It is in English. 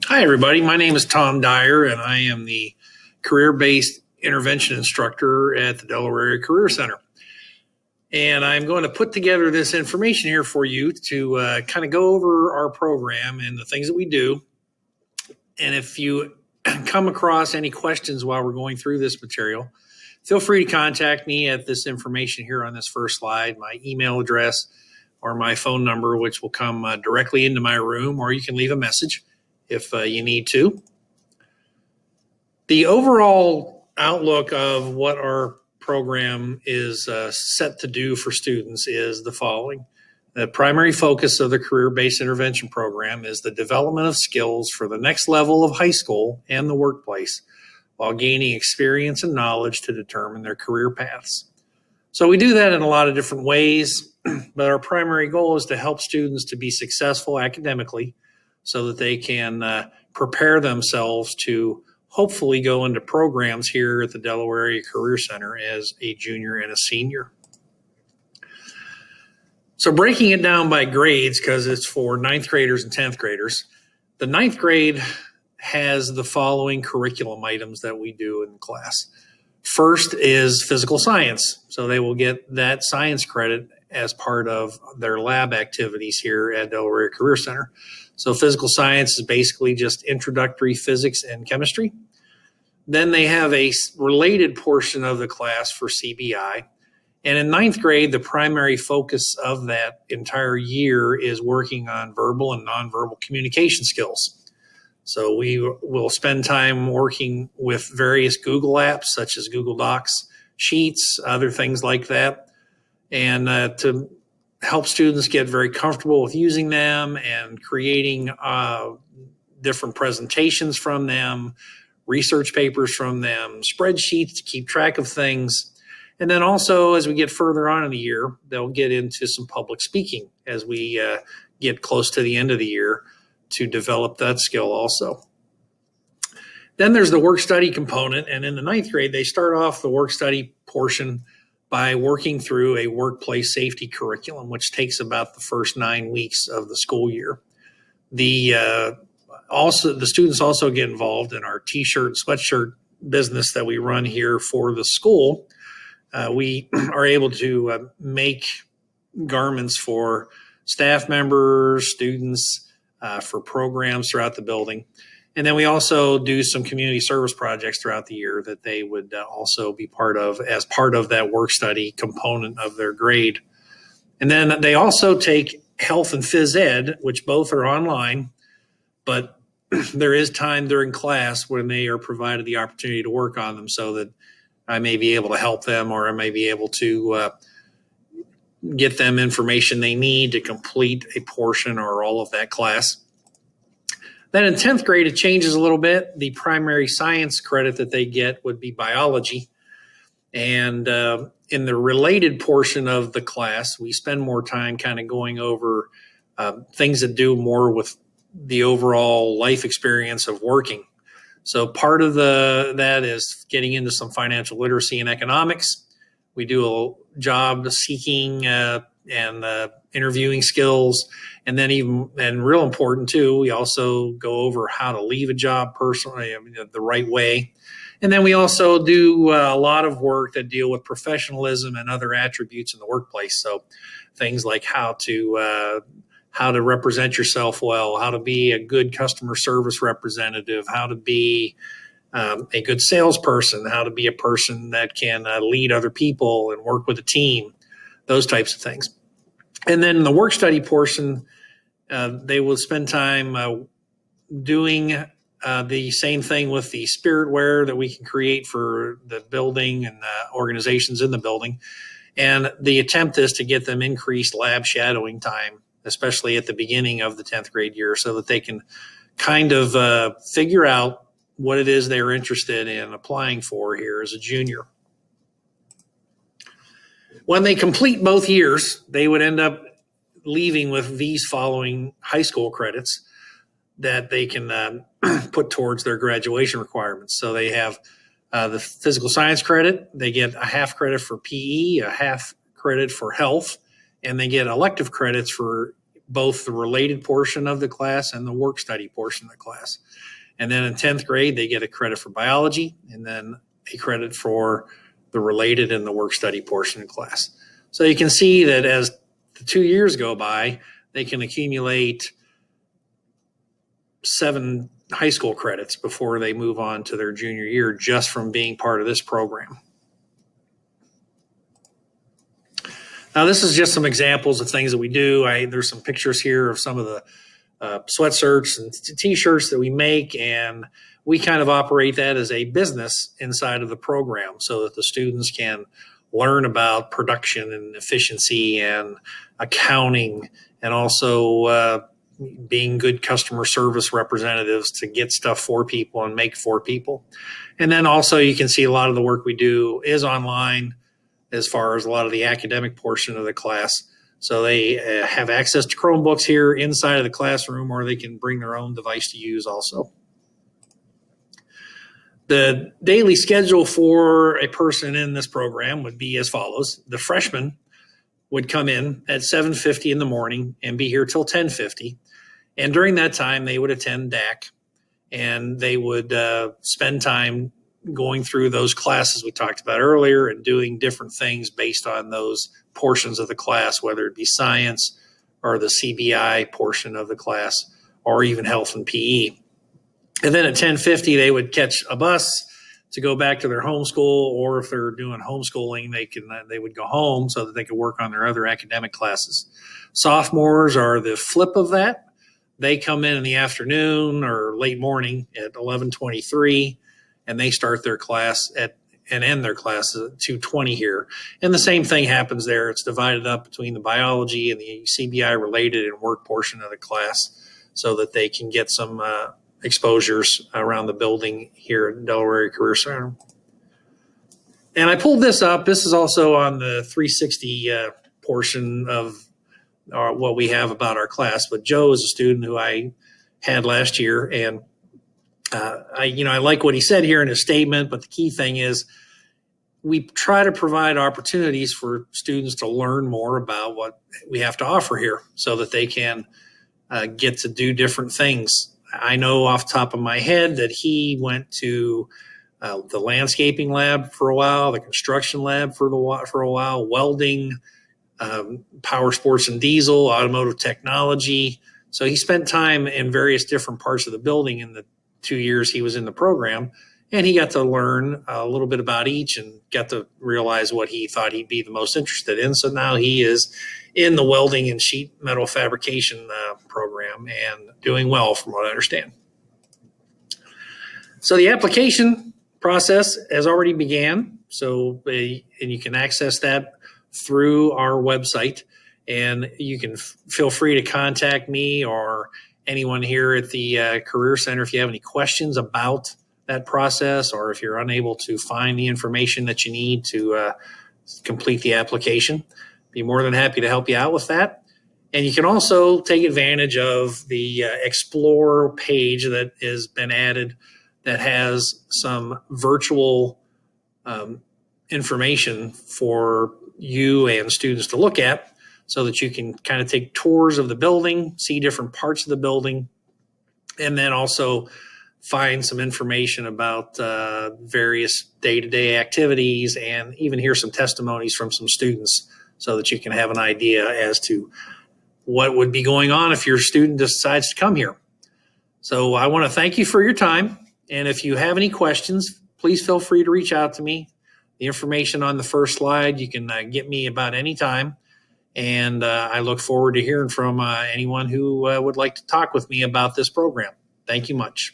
Hi, everybody. My name is Tom Dyer, and I am the career-based intervention instructor at the Delaware Area Career Center. And I'm going to put together this information here for you to kind of go over our program and the things that we do. And if you come across any questions while we're going through this material, feel free to contact me at this information here on this first slide, my email address or my phone number, which will come directly into my room, or you can leave a message if you need to. The overall outlook of what our program is set to do for students is the following. The primary focus of the career-based intervention program is the development of skills for the next level of high school and the workplace, while gaining experience and knowledge to determine their career paths. So we do that in a lot of different ways, but our primary goal is to help students to be successful academically so that they can prepare themselves to hopefully go into programs here at the Delaware Area Career Center as a junior and a senior. So breaking it down by grades, because it's for 9th graders and 10th graders, the 9th grade has the following curriculum items that we do in class. First is physical science. So they will get that science credit as part of their lab activities here at Delaware Area Career Center. So physical science is basically just introductory physics and chemistry. Then they have a related portion of the class for CBI. And in 9th grade, the primary focus of that entire year is working on verbal and nonverbal communication skills. So we will spend time working with various Google apps, such as Google Docs, Sheets, other things like that, and to help students get very comfortable with using them and creating different presentations from them, research papers from them, spreadsheets to keep track of things. And then also, as we get further on in the year, they'll get into some public speaking as we get close to the end of the year to develop that skill also. Then there's the work study component. And in the 9th grade, they start off the work study portion by working through a workplace safety curriculum, which takes about the first 9 weeks of the school year. The students also get involved in our t-shirt, sweatshirt business that we run here for the school. We are able to make garments for staff members, students, for programs throughout the building. And then we also do some community service projects throughout the year that they would also be part of as part of that work study component of their grade. And then they also take health and phys ed, which both are online, but there is time during class when they are provided the opportunity to work on them so that I may be able to help them, or I may be able to get them information they need to complete a portion or all of that class. Then in 10th grade, it changes a little bit. The primary science credit that they get would be biology. And in the related portion of the class, we spend more time kind of going over things that do more with the overall life experience of working. So part of that is getting into some financial literacy and economics. We do a job seeking and interviewing skills. And then and real important too, we also go over how to leave a job personally, the right way. And then we also do a lot of work that deal with professionalism and other attributes in the workplace. So things like how to represent yourself well, how to be a good customer service representative, how to be a good salesperson, how to be a person that can lead other people and work with a team, those types of things. And then the work study portion, they will spend time doing the same thing with the spirit wear that we can create for the building and organizations in the building. And the attempt is to get them increased lab shadowing time, especially at the beginning of the 10th grade year, so that they can kind of figure out what it is they're interested in applying for here as a junior. When they complete both years, they would end up leaving with these following high school credits that they can put towards their graduation requirements. So they have the physical science credit, they get a half credit for PE, a half credit for health, and they get elective credits for both the related portion of the class and the work study portion of the class. And then in 10th grade, they get a credit for biology and then a credit for the related and the work study portion of class. So you can see that as the 2 years go by, they can accumulate 7 high school credits before they move on to their junior year just from being part of this program. Now, this is just some examples of things that we do. There's some pictures here of some of the sweatshirts and t-shirts that we make, and we kind of operate that as a business inside of the program so that the students can learn about production and efficiency and accounting, and also being good customer service representatives to get stuff for people and make for people. And then also you can see a lot of the work we do is online as far as a lot of the academic portion of the class. So they have access to Chromebooks here inside of the classroom, or they can bring their own device to use also. The daily schedule for a person in this program would be as follows. The freshman would come in at 7:50 in the morning and be here till 10:50. And during that time, they would attend DAC, and they would spend time going through those classes we talked about earlier and doing different things based on those portions of the class, whether it be science or the CBI portion of the class, or even health and PE. And then at 10:50, they would catch a bus to go back to their home school, or if they're doing homeschooling, they would go home so that they could work on their other academic classes. Sophomores are the flip of that. They come in the afternoon or late morning at 11:23, and they start their class and end their class at 2:20 here. And the same thing happens there. It's divided up between the biology and the CBI related and work portion of the class so that they can get some exposures around the building here at Delaware Career Center. And I pulled this up. This is also on the 360 portion of what we have about our class. But Joe is a student who I had last year, and I like what he said here in his statement, but the key thing is we try to provide opportunities for students to learn more about what we have to offer here so that they can get to do different things. I know off the top of my head that he went to the landscaping lab for a while, the construction lab for a while, welding, power sports and diesel, automotive technology. So he spent time in various different parts of the building in the 2 years he was in the program, and he got to learn a little bit about each and got to realize what he thought he'd be the most interested in. So now he is in the welding and sheet metal fabrication program and doing well from what I understand. So the application process has already began. So and you can access that through our website, and you can feel free to contact me or anyone here at the Career Center if you have any questions about that process, or if you're unable to find the information that you need to complete the application. Be more than happy to help you out with that. And you can also take advantage of the Explore page that has been added that has some virtual information for you and students to look at, so that you can kind of take tours of the building, see different parts of the building, and then also find some information about various day-to-day activities, and even hear some testimonies from some students so that you can have an idea as to what would be going on if your student decides to come here. So I want to thank you for your time, and if you have any questions, please feel free to reach out to me. The information on the first slide, you can get me about any time. And I look forward to hearing from anyone who would like to talk with me about this program. Thank you much.